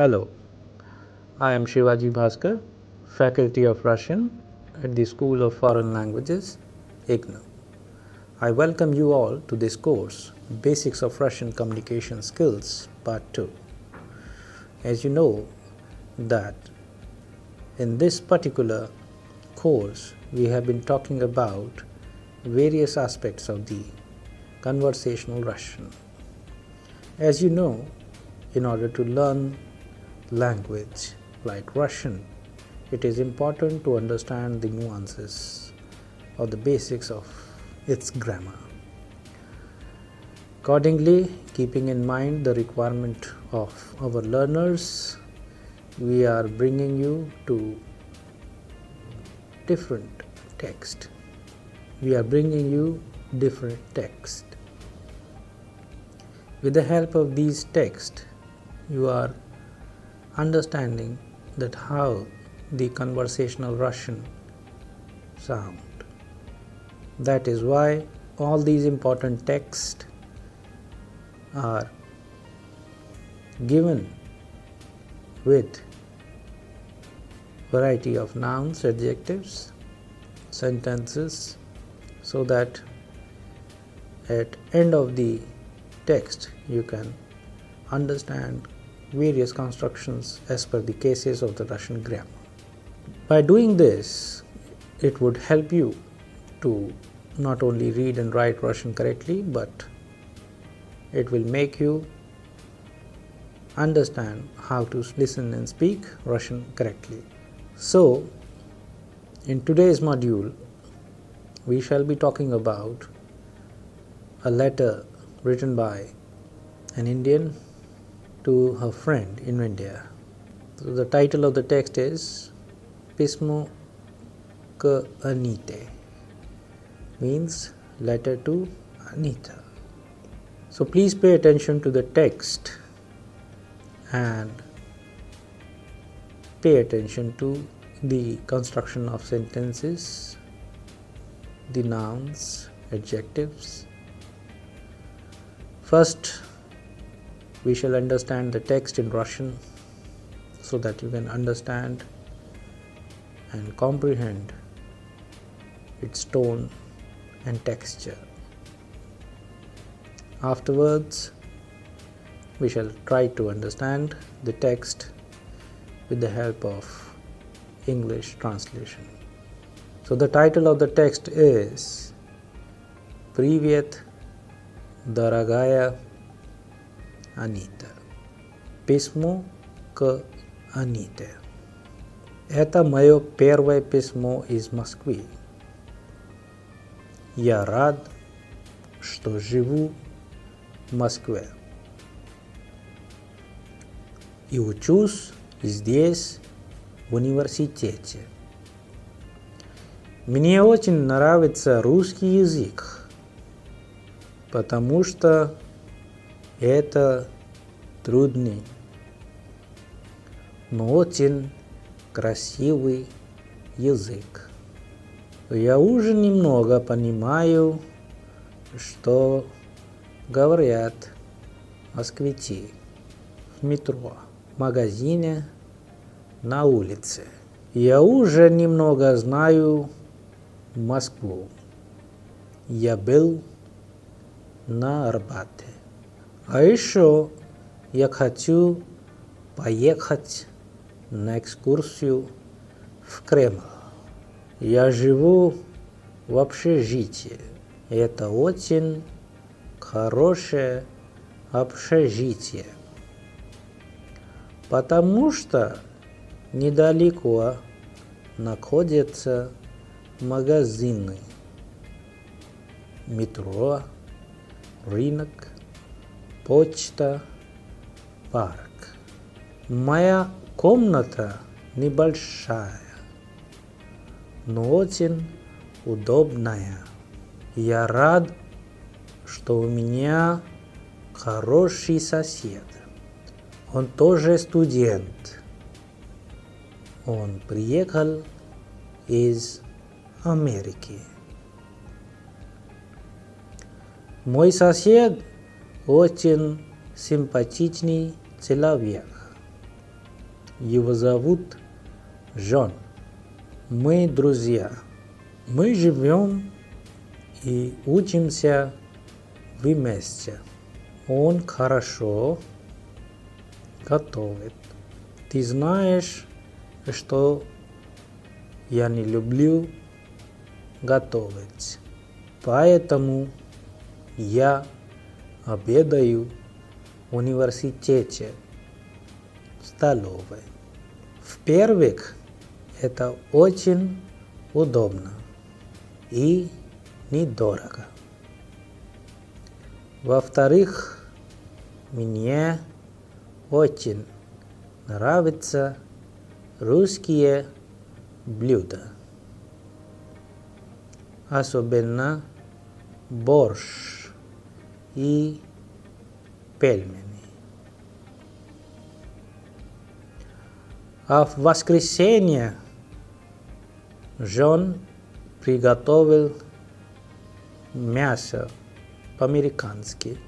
Hello, I am Shivaji Bhaskar, Faculty of Russian at the School of Foreign Languages, IGNOU. I welcome you all to this course, Basics of Russian Communication Skills, Part 2. As you know that in this particular course, we have been talking about various aspects of the conversational Russian. As you know, in order to learn language like Russian, it is important to understand the nuances or the basics of its grammar. Accordingly, keeping in mind the requirement of our learners, we are bringing you to different text. With the help of these texts, you are understanding that how the conversational Russian sound. That is why all these important texts are given with variety of nouns, adjectives, sentences, so that at end of the text you can understand various constructions as per the cases of the Russian grammar. By doing this, it would help you to not only read and write Russian correctly, but it will make you understand how to listen and speak Russian correctly. So, in today's module, we shall be talking about a letter written by an Indian to her friend in India. So the title of the text is Pismo k Anite, means letter to Anita. So please pay attention to the text and pay attention to the construction of sentences, the nouns, adjectives. First, we shall understand the text in Russian so that you can understand and comprehend its tone and texture. Afterwards, we shall try to understand the text with the help of English translation. So the title of the text is Привет, дорогая Анита. Письмо к Аните. Это мое первое письмо из Москвы. Я рад, что живу в Москве и учусь здесь, в университете. Мне очень нравится русский язык, потому что это трудный, но очень красивый язык. Я уже немного понимаю, что говорят москвичи в метро, в магазине, на улице. Я уже немного знаю Москву. Я был на Арбате. А еще я хочу поехать на экскурсию в Кремль. Я живу в общежитии. Это очень хорошее общежитие, потому что недалеко находятся магазины, метро, рынок, почта, парк. Моя комната небольшая, но очень удобная. Я рад, что у меня хороший сосед. Он тоже студент. Он приехал из Америки. Мой сосед очень симпатичный человек. Его зовут Джон. Мы друзья. Мы живем и учимся вместе. Он хорошо готовит. Ты знаешь, что я не люблю готовить. Поэтому я обедаю в университете, в столовой. В-первых, это очень удобно и недорого. Во-вторых, мне очень нравятся русские блюда. Особенно борщ и пельмени. А в воскресенье Джон приготовил мясо по-американски,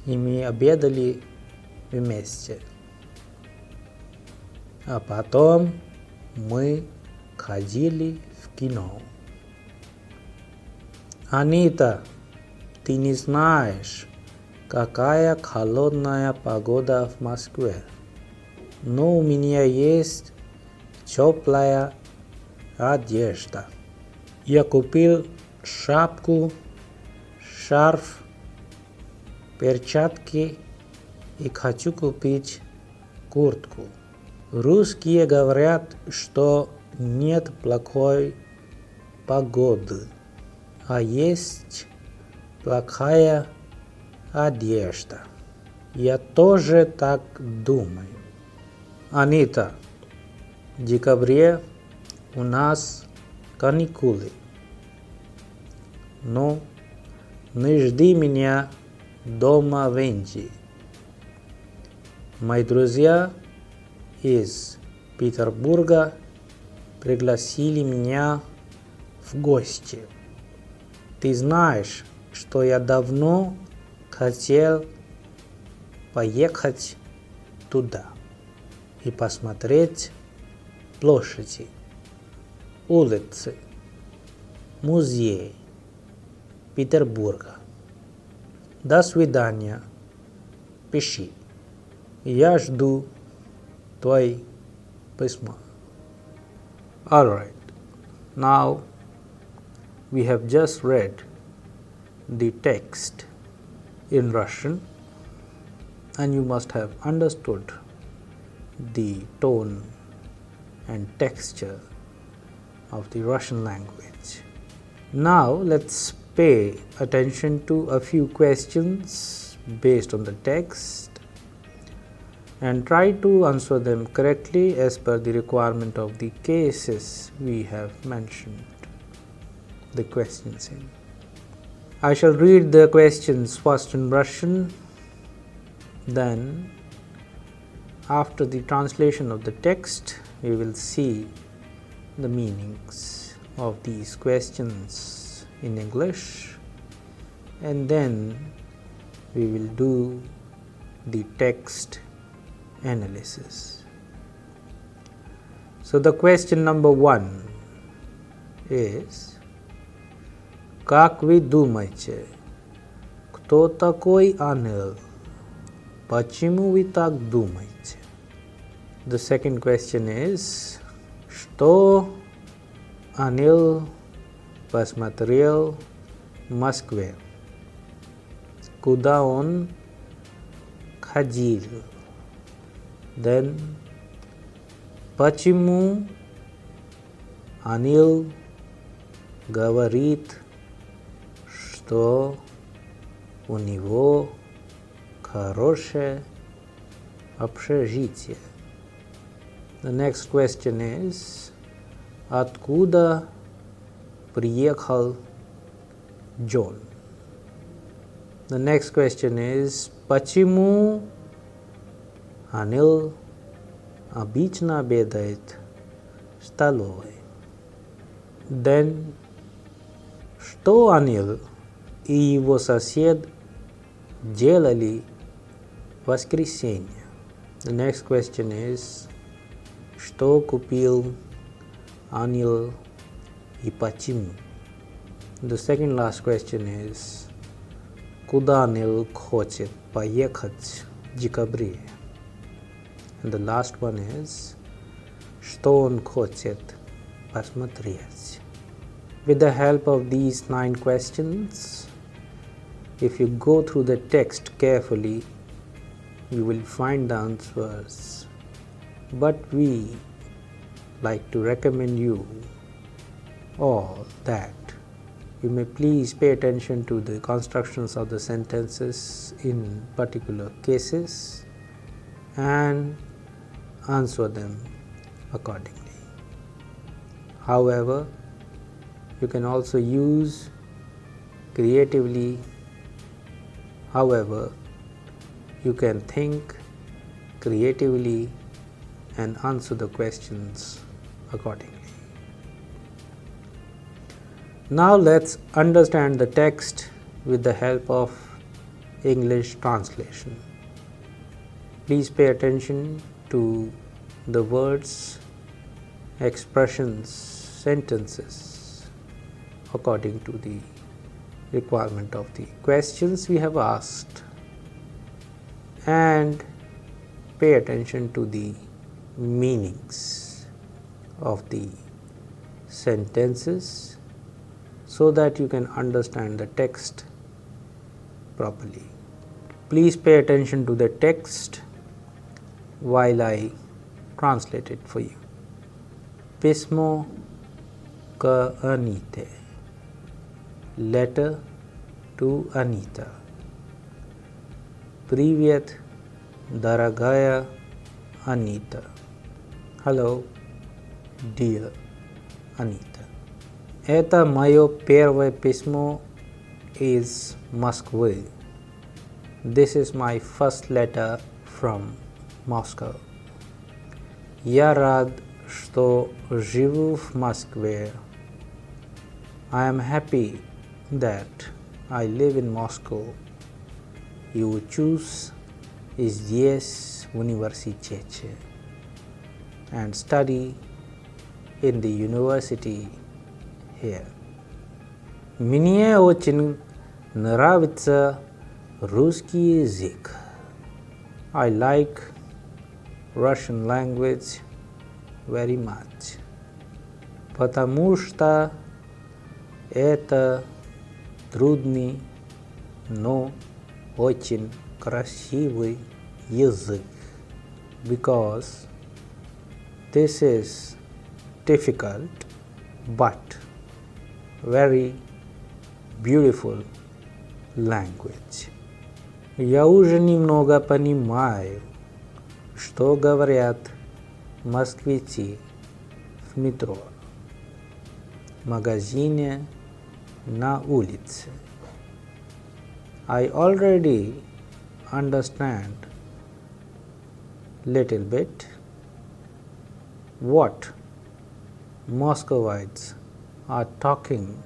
и мы обедали вместе. А потом мы ходили в кино. Анита, ты не знаешь, какая холодная погода в Москве. Но у меня есть теплая одежда. Я купил шапку, шарф, перчатки и хочу купить куртку. Русские говорят, что нет плохой погоды, а есть плохая одежда. Я тоже так думаю. Анита, в декабре у нас каникулы. Но не жди меня дома в Индии. Мои друзья из Петербурга пригласили меня в гости. Ты знаешь, что я давно хотел поехать туда и посмотреть площади, улицы, музеи Петербурга. До свидания. Пиши. Я жду твои письма. Alright. Now we have just read the text in Russian, and you must have understood the tone and texture of the Russian language. Now let's pay attention to a few questions based on the text and try to answer them correctly as per the requirement of the cases we have mentioned the questions in. I shall read the questions first in Russian, then after the translation of the text we will see the meanings of these questions in English, and then we will do the text analysis. So the question number 1 is: как вы думаете, кто такой ангел? Почему вы так думаете? The second question is: что ангел посмотрел в Москве? Куда он ходил? Then, почему ангел говорит, что у него хорошее общежитие? The next question is: откуда приехал Джон? The next question is: почему ангел обычно обедает в столовой? Then, что ангел и его сосед делали в воскресенье? The next question is Что купил Anil и почему? The second last question is Куда Anil хочет поехать в декабре? And the last one is Что он хочет посмотреть? With the help of these 9 questions, if you go through the text carefully, you will find the answers. But we like to recommend you all that you may please pay attention to the constructions of the sentences in particular cases and answer them accordingly. However, you can also use creatively. However, you can think creatively and answer the questions accordingly. Now let's understand the text with the help of English translation. Please pay attention to the words, expressions, sentences according to the requirement of the questions we have asked, and pay attention to the meanings of the sentences so that you can understand the text properly. Please pay attention to the text while I translate it for you. Pismo ka Anite. Letter to Anita. Привет, дорогая Anita. Hello, dear Anita. Это мое первое письмо из Москвы. This is my first letter from Moscow. Я рад, что живу в Москве. I am happy that I live in Moscow и учусь здесь в университете and study in the university here. Мне очень нравится русский язык. I like Russian language very much, потому что это трудный, но очень красивый язык. Because this is difficult but very beautiful language. Я уже немного понимаю, что говорят москвичи в метро, в магазине, на улице. I already understand little bit what Muscovites are talking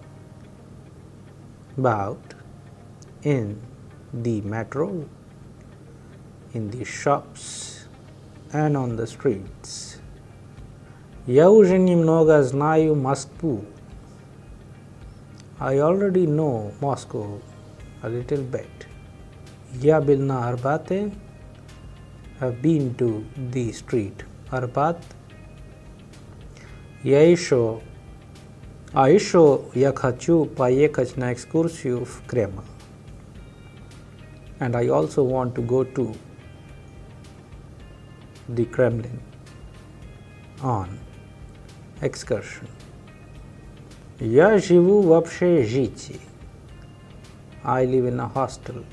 about in the metro, in the shops and on the streets. Я уже немного знаю Москву. I already know Moscow a little bit. Я был на Арбате. I've been to the street Арбат. еще я хочу поехать на экскурсию в Кремль. And I also want to go to the Kremlin on excursion. Я живу в общежитии. I live in a hostel.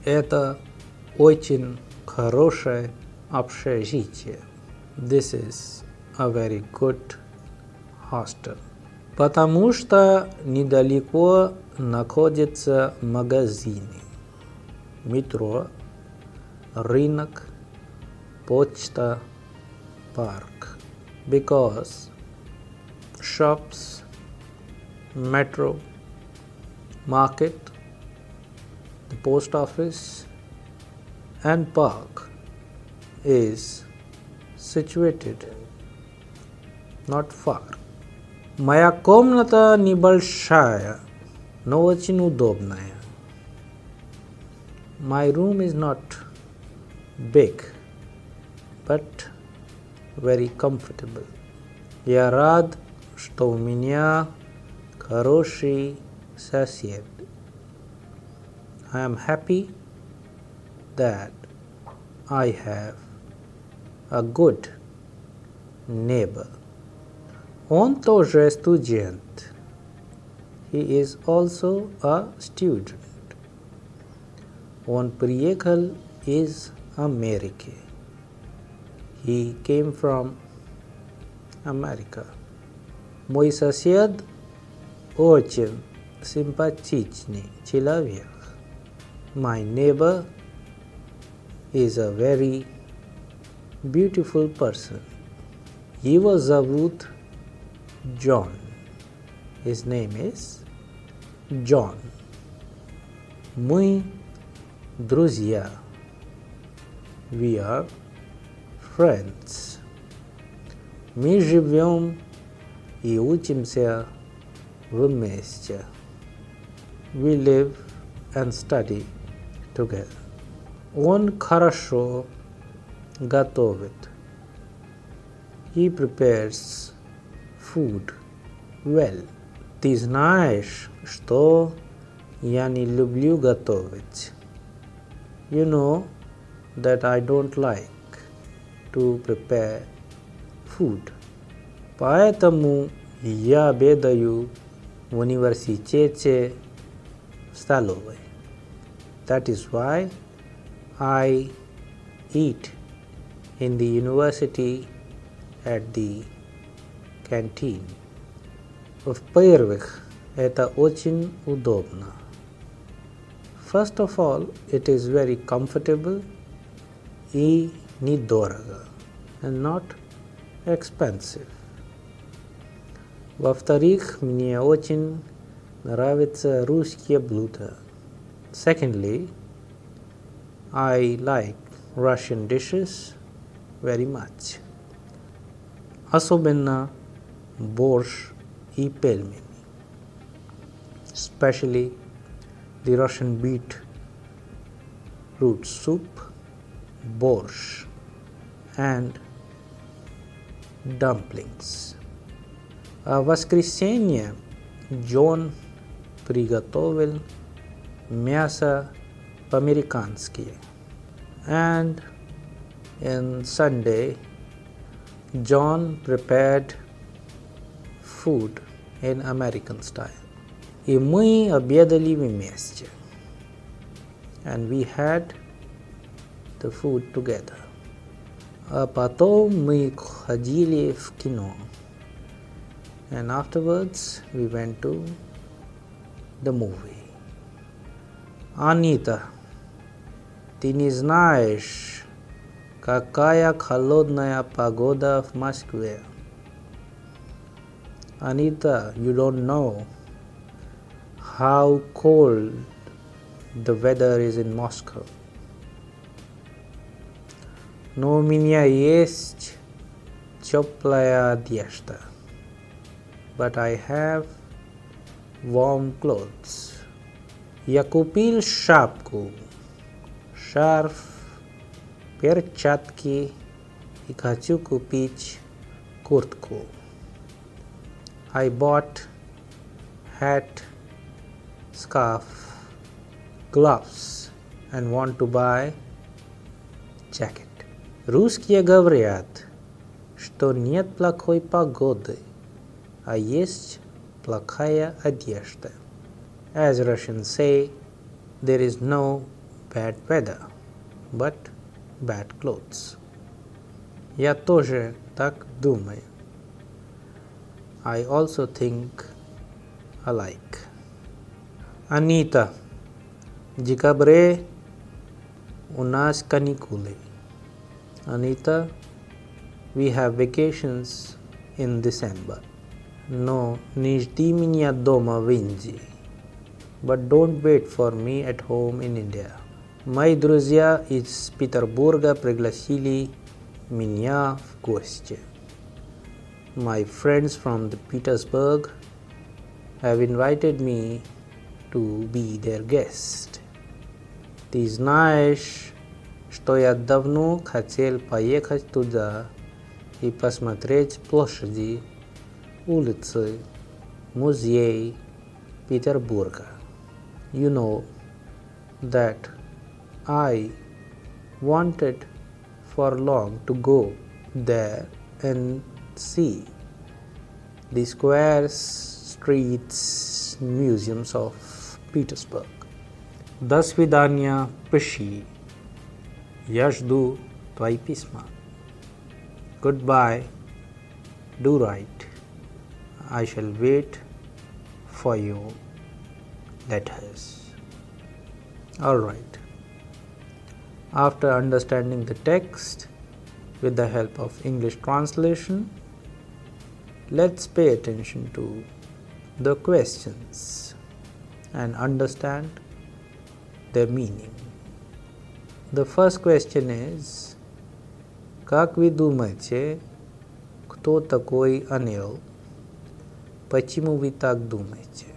Это очень хорошее общежитие. This is a very good hostel. Потому что недалеко находятся магазины, метро, рынок, почта, парк. Because shops, metro, market, the post office and park is situated not far. Моя комната небольшая, но очень удобная. My room is not big, but very comfortable. Я рад, что у меня хороший сосед. I am happy that I have a good neighbor. Он тоже студент. He is also a student. Он приехал из Америки. He came from America. Мой сосед очень симпатичный человек. My neighbor is a very beautiful person. Его зовут John. His name is John. Мы друзья. We are friends. Мы живем и учимся вместе. We live and study together. Он хорошо готовит. He prepares food well. Ты знаешь, что я не люблю готовить. You know that I don't like to prepare food. Поэтому я обедаю в университете в столовой. That is why I eat in the university at the canteen. В-первых, это очень удобно. First of all, it is very comfortable и недорого, and not expensive. Во-вторых, мне очень нравятся русские блюда. Secondly, I like Russian dishes very much. Особенно борщ и пельмени. Especially the Russian beetroot soup, борщ, and dumplings. В воскресенье Джон приготовил мясо по-американски. And in Sunday, John prepared food in American style. И мы обедали вместе. And we had the food together. А потом мы ходили в кино. And afterwards we went to the movie. Anita, ты не знаешь, какая холодная погода в Москве. Anita, you don't know how cold the weather is in Moscow. Но у меня есть теплая одежда. But I have warm clothes. Я купил шапку, шарф, перчатки и хочу купить куртку. I bought hat, scarf, gloves and want to buy jacket. Русские говорят, что нет плохой погоды, а есть плохая одежда. As Russians say, there is no bad weather, but bad clothes. Я тоже так думаю. I also think alike. Anita, в декабре у нас каникулы. Anita, we have vacations in December. No, не жди меня дома в Индии. But don't wait for me at home in India. Мои друзья из Петербурга пригласили меня в гости. My friends from the Petersburg have invited me to be their guest. Ты знаешь, что я давно хотел поехать туда и посмотреть площади, улицы, музей Петербурга. You know that I wanted for long to go there and see the squares, streets, museums of Petersburg. До свидания, пиши. Я жду твои письма. Goodbye. Do write. I shall wait for your letters. All right. After understanding the text with the help of English translation, let's pay attention to the questions and understand their meaning. The first question is, как вы думаете, кто такой Анил? Почему вы так думаете?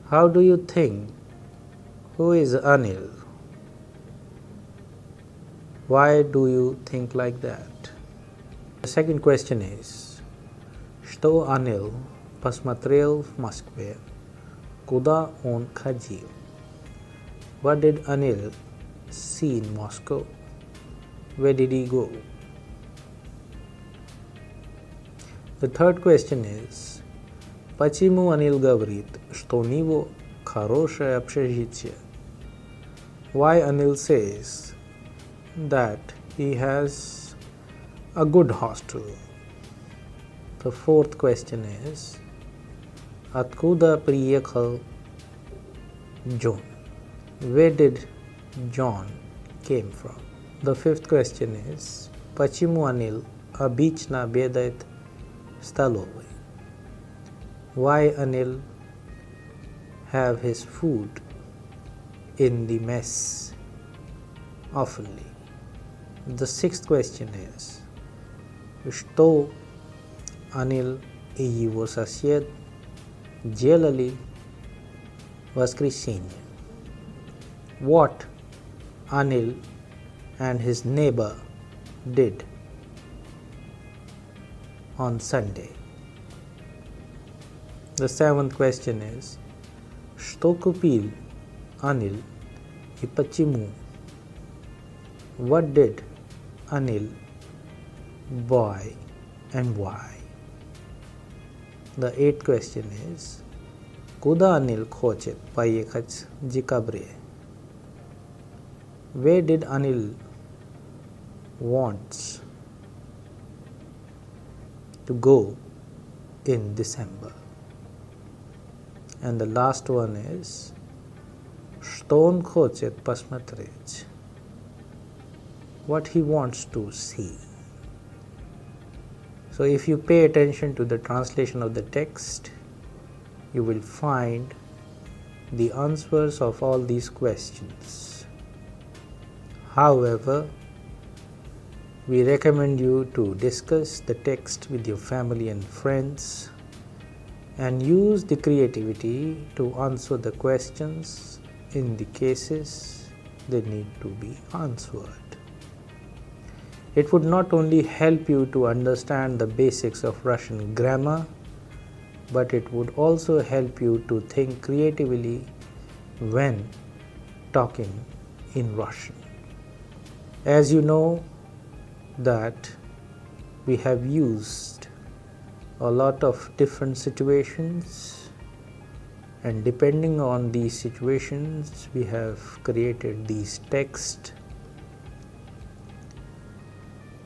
How do you think? Who is Anil? Why do you think like that? The second question is, что Анил посмотрел в Москве? Куда он ходил? What did Anil see in Moscow? Where did he go? The third question is, почему Анил говорит, что у него хорошее общежитие? Why Anil says that he has a good hostel? The fourth question is, откуда приехал John? Where did John came from? The fifth question is, почему Анил обычно обедает в столовой? Why Anil have his food in the mess oftenly? The sixth question is, что Анил и его сосед делали в воскресенье? What Anil and his neighbor did on Sunday. The seventh question is, что купил Anil и почему? What did Anil buy and why? The eighth question is, куда Anil хочет поехать в декабре? Where did Anil wants to go in December? And the last one is, что он хочет посмотреть? What he wants to see. So if you pay attention to the translation of the text, you will find the answers of all these questions. However, we recommend you to discuss the text with your family and friends and use the creativity to answer the questions in the cases they need to be answered. It would not only help you to understand the basics of Russian grammar, but it would also help you to think creatively when talking in Russian. As you know that we have used a lot of different situations, and depending on these situations we have created these texts.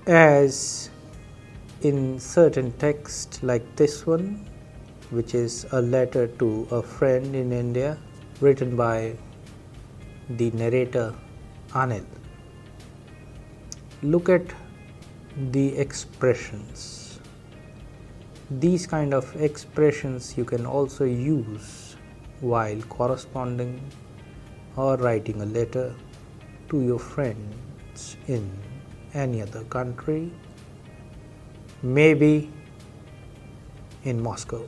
As in certain text like this one, which is a letter to a friend in India written by the narrator Anil. Look at the expressions. These kind of expressions you can also use while corresponding or writing a letter to your friends in any other country, maybe in Moscow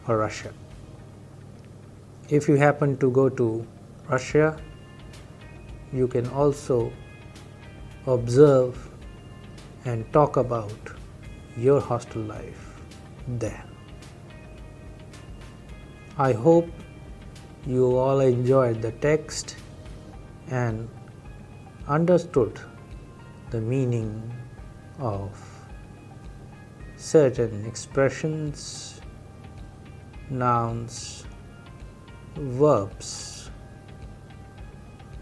or Russia. If you happen to go to Russia, you can also observe and talk about your hostel life there. I hope you all enjoyed the text and understood the meaning of certain expressions, nouns, verbs,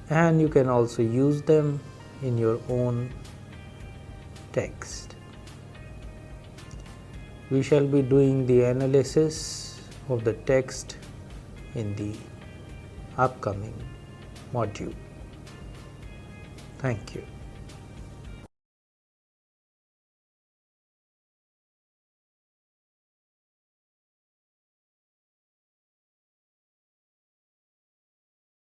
and you can also use them in your own text. We shall be doing the analysis of the text in the upcoming module. Thank you.